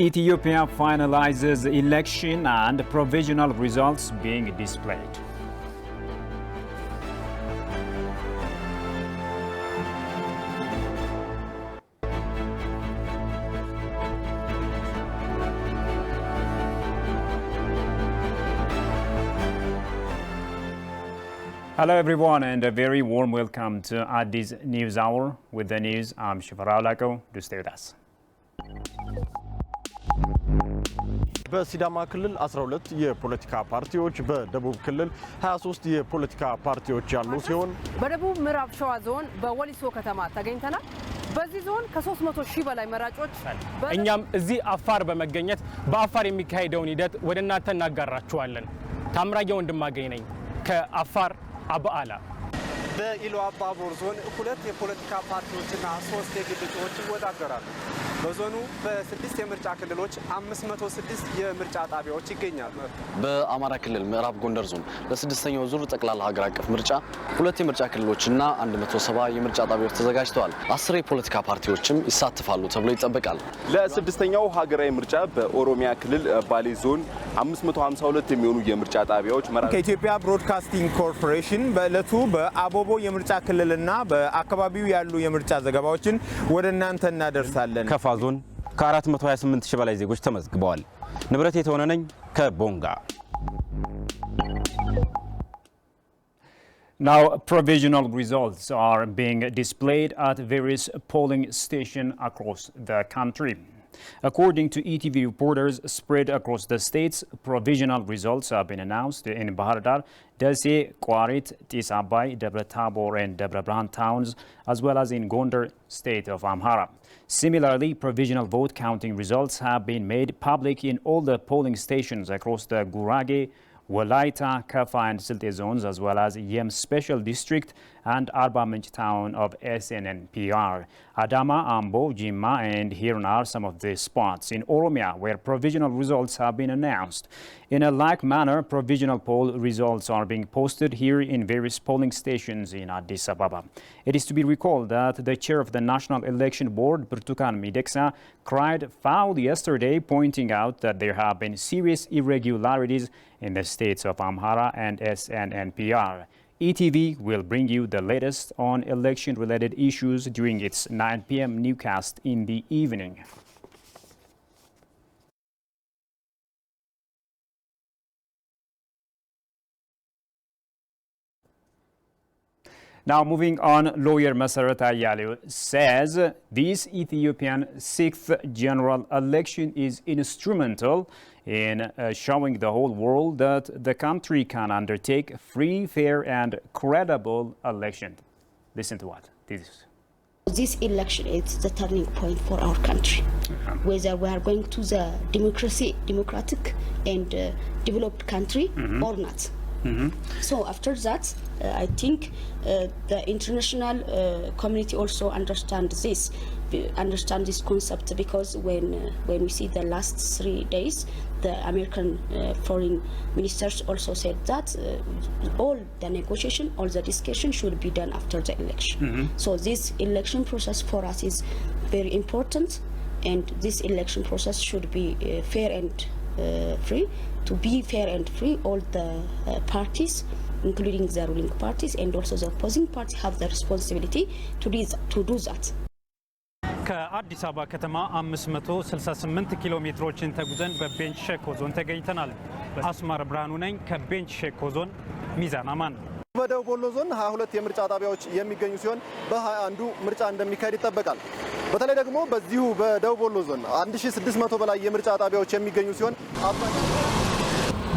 Ethiopia finalizes the election and provisional results being displayed. Hello everyone and a very warm welcome to Addis News Hour. With the news, I'm Shifarao Lako. Do stay with us. በሲዳማ ክልል 12 የፖለቲካ ፓርቲዎች በደቡብ ክልል 23 የፖለቲካ ፓርቲዎች ያሉ ሲሆን በደቡብ ምዕራብ ሸዋ ዞን በወሊሶ ከተማ ተገኝተናል። በዚህ ዞን ከ300 ሺህ በላይ መራጮች እኛም እዚህ አፋር በመገኘት በአፋር የሚካሄደውን ሂደት ወደናንተ እናጋራችኋለን። ታምራዬ ወንድማገኝ ነኝ ከአፋር አባአላ። በኢሉ አባቦር ዞን ሁለት የፖለቲካ ፓርቲዎችና 3 የግል እጩዎች ይወዳደራሉ። በዞኑ በ6 የምርጫ ክልሎች 506 የምርጫ ጣቢያዎች ይገኛሉ። በአማራ ክልል ምዕራብ ጎንደር ዞን ለስድስተኛው ዙር ጠቅላላ ሀገር አቀፍ ምርጫ 2 የምርጫ ክልሎችና 170 የምርጫ ጣቢያዎች ተዘጋጅተዋል። 10 የፖለቲካ ፓርቲዎችም ይሳተፋሉ ተብሎ ይጠበቃል። ለስድስተኛው ሀገራዊ ምርጫ በኦሮሚያ ክልል ባሌ ዞን 552 የሚሆኑ የምርጫ ጣቢያዎች ከኢትዮጵያ ብሮድካስቲንግ ኮርፖሬሽን በእለቱ በአቦቦ የምርጫ ክልልና በአካባቢው ያሉ የምርጫ ዘገባዎችን ወደናንተ እናደርሳለን። ዞን ከ428 ሺህ በላይ ዜጎች ተመዝግበዋል። ንብረት የተወነነኝ ከቦንጋ። Now, provisional results are being displayed at various polling stations across the country. According to ETV reporters spread across the states, provisional results have been announced in Bahar Dar, Desi, Kwarit, Tisabay, Debre Tabor and Debre Brahman towns, as well as in Gondar state of Amhara. Similarly, provisional vote counting results have been made public in all the polling stations across the Gurage, Walaita, Kafa and Silte zones, as well as Yem Special District and Arba Minch town of SNNPR. Adama, Ambo, Jimma and Hirn are some of the spots in Oromia where provisional results have been announced. In a like manner, provisional poll results are being posted here in various polling stations in Addis Ababa. It is to be recalled that the chair of the National Election Board, Burtukan Mideksa, cried foul yesterday, pointing out that there have been serious irregularities in the states of Amhara and SNNPR. ETV will bring you the latest on election-related issues during its 9 p.m. newscast in the evening. Now moving on, lawyer Masarat Ayalio says this Ethiopian 6th general election is instrumental in showing the whole world that the country can undertake free, fair and credible election. Listen to what this is. This election is the turning point for our country. Whether we are going to the democratic and developed country or not. So after that, I think the international community also understand this concept, because when we see the last 3 days, the American foreign ministers also said that all the negotiation, all the discussion should be done after the election. So this election process for us is very important, and this election process should be fair and free. To be fair and free, all the parties, including the ruling parties and also the opposing party, have the responsibility to do that. ከአዲስ አበባ ከተማ 568 ኪሎ ሜትሮችን ተጉዘን በቤንች ሸኮ ዞን ተገኝተናል። አስማር ብርሃኑ ነኝ ከቤንች ሸኮ ዞን ሚዛን አማን። በደቡብ ወሎ ዞን 22 የምርጫ ጣቢያዎች የሚገኙ ሲሆን በ21ዱ ምርጫ እንደሚካሄድ ይጠበቃል። በተለይ ደግሞ በዚሁ በደቡብ ወሎ ዞን 1600 በላይ የምርጫ ጣቢያዎች የሚገኙ ሲሆን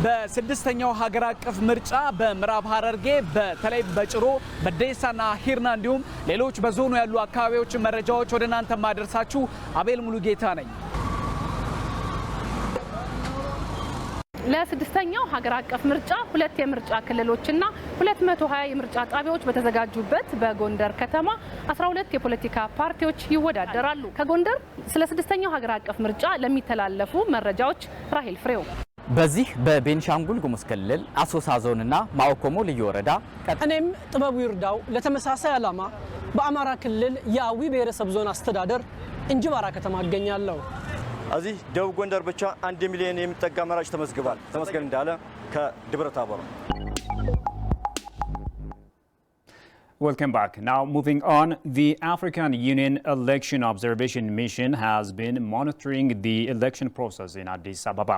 በስድስተኛው ሀገር አቀፍ ምርጫ በምዕራብ ሐረርጌ በተለይ በጭሮ በደሳና ሂርና እንዲሁም ሌሎች በዞኑ ያሉ አካባቢዎች መረጃዎች ወደናንተ ማድረሳችሁ አቤል ሙሉጌታ ነኝ። ለስድስተኛው ሀገር አቀፍ ምርጫ 2 የምርጫ ክልሎችና 220 የምርጫ ጣቢያዎች በተዘጋጁበት በጎንደር ከተማ 12 የፖለቲካ ፓርቲዎች ይወዳደራሉ። ከጎንደር ስለ ስድስተኛው ሀገር አቀፍ ምርጫ ለሚተላለፉ መረጃዎች ራሄል ፍሬው። በዚህ በቤንሻንጉል ጉሙዝ ክልል አሶሳ ዞንና ማኦኮሞ ልዩ ወረዳ እኔም ጥበቡ ይርዳው ለተመሳሳይ ዓላማ በአማራ ክልል የአዊ ብሔረሰብ ዞን አስተዳደር እንጅባራ ከተማ አገኛለሁ። እዚህ ደቡብ ጎንደር ብቻ 1 ሚሊዮን የሚጠጋ መራጭ ተመዝግቧል። ተመስገን እንዳለ ከደብረ ታቦር። Welcome back. Now moving on, the African Union Election Observation Mission has been monitoring the election process in Addis Ababa.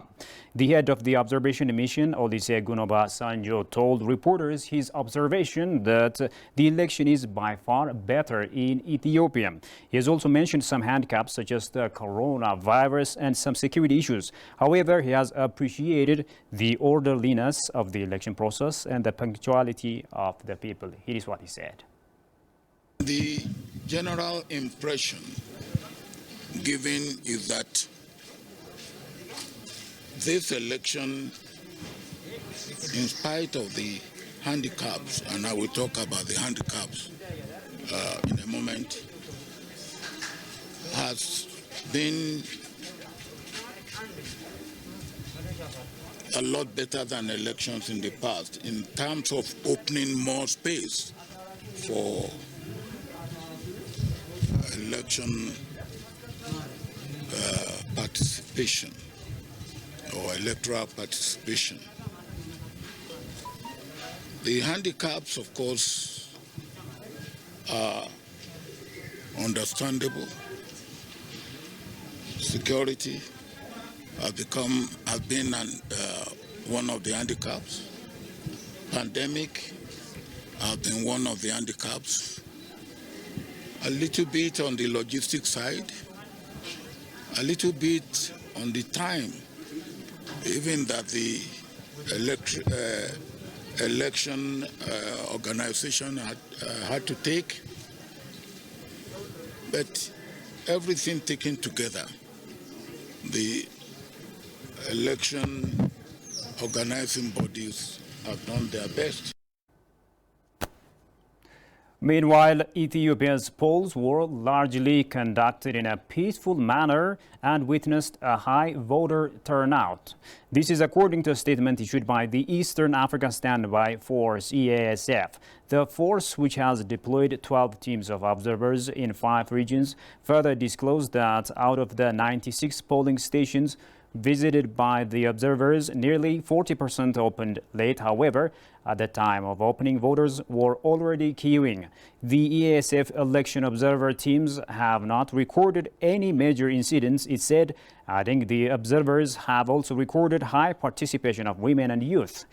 The head of the observation mission, Olusegun Obasanjo, told reporters his observation that the election is by far better in Ethiopia. He has also mentioned some handicaps such as the coronavirus and some security issues. However, he has appreciated the orderliness of the election process and the punctuality of the people. Here is what he said. The general impression given is that this election, in spite of the handicaps, and I will talk about the handicaps in a moment, has been a lot better than elections in the past in terms of opening more space for election participation or electoral participation. The handicaps, of course, are understandable. Security has been one of the handicaps. Pandemic has been one of the handicaps. A little bit on the logistics side, a little bit on the time, even that the election organization had to take. But everything taken together, the election organizing bodies have done their best. Meanwhile, Ethiopia's polls were largely conducted in a peaceful manner and witnessed a high voter turnout. This is according to a statement issued by the Eastern Africa Standby Force, EASF. The force, which has deployed 12 teams of observers in 5 regions, further disclosed that out of the 96 polling stations visited by the observers, nearly 40% opened late. However, at the time of opening, voters were already queuing. The EASF election observer teams have not recorded any major incidents, it said, adding the observers have also recorded high participation of women and youth.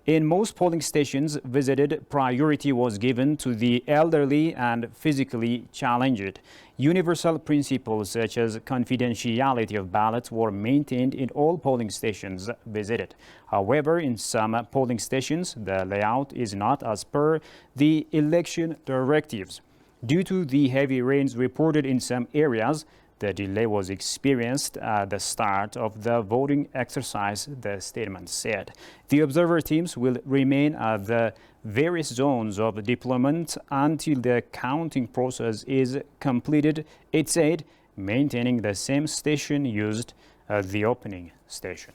In most polling stations visited, priority was given to the elderly and physically challenged. Universal principles such as confidentiality of ballots were maintained in all polling stations visited. However, in some polling stations, the layout is not as per the election directives. Due to the heavy rains reported in some areas, the delay was experienced at the start of the voting exercise, the statement said. The observer teams will remain at the various zones of deployment until the counting process is completed, it said, maintaining the same station used at the opening station.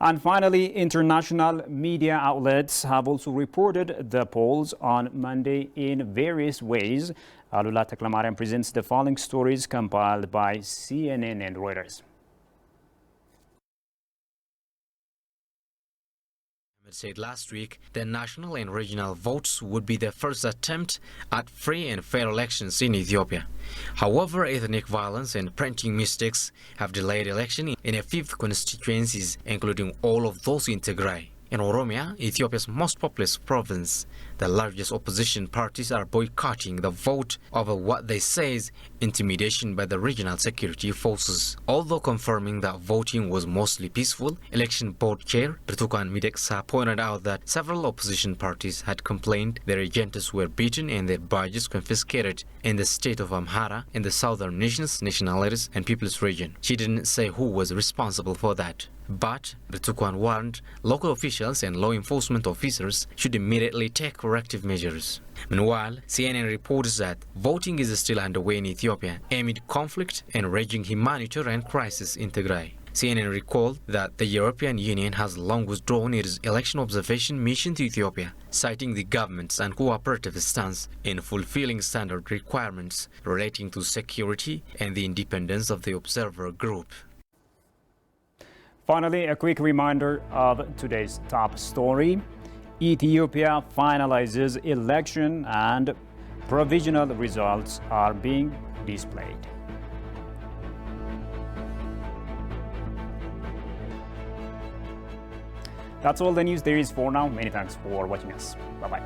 And finally, international media outlets have also reported the polls on Monday in various ways. Alula Taklamariam presents the following stories compiled by CNN and Reuters. Said last week that national and regional votes would be the first attempt at free and fair elections in Ethiopia. However, ethnic violence and printing mistakes have delayed election in a fifth constituencies, including all of those in Tigray. In Oromia, Ethiopia's most populous province, the largest opposition parties are boycotting the vote over what they say is intimidation by the regional security forces. Although confirming that voting was mostly peaceful, Election Board Chair Birtukan Mideksa pointed out that several opposition parties had complained their agendas were beaten and their badges confiscated in the state of Amhara in the southern nations, nationalities and people's region. She didn't say who was responsible for that. But Birtukan warned local officials and law enforcement officers should immediately take corrective measures. Meanwhile, CNN reports that voting is still underway in Ethiopia amid conflict and raging humanitarian crisis in Tigray. CNN recalled that the European Union has long withdrawn its election observation mission to Ethiopia, citing the government's uncooperative stance in fulfilling standard requirements relating to security and the independence of the observer group. Finally, a quick reminder of today's top story. Ethiopia finalizes election and provisional results are being displayed. That's all the news there is for now. Many thanks for watching us. Bye-bye.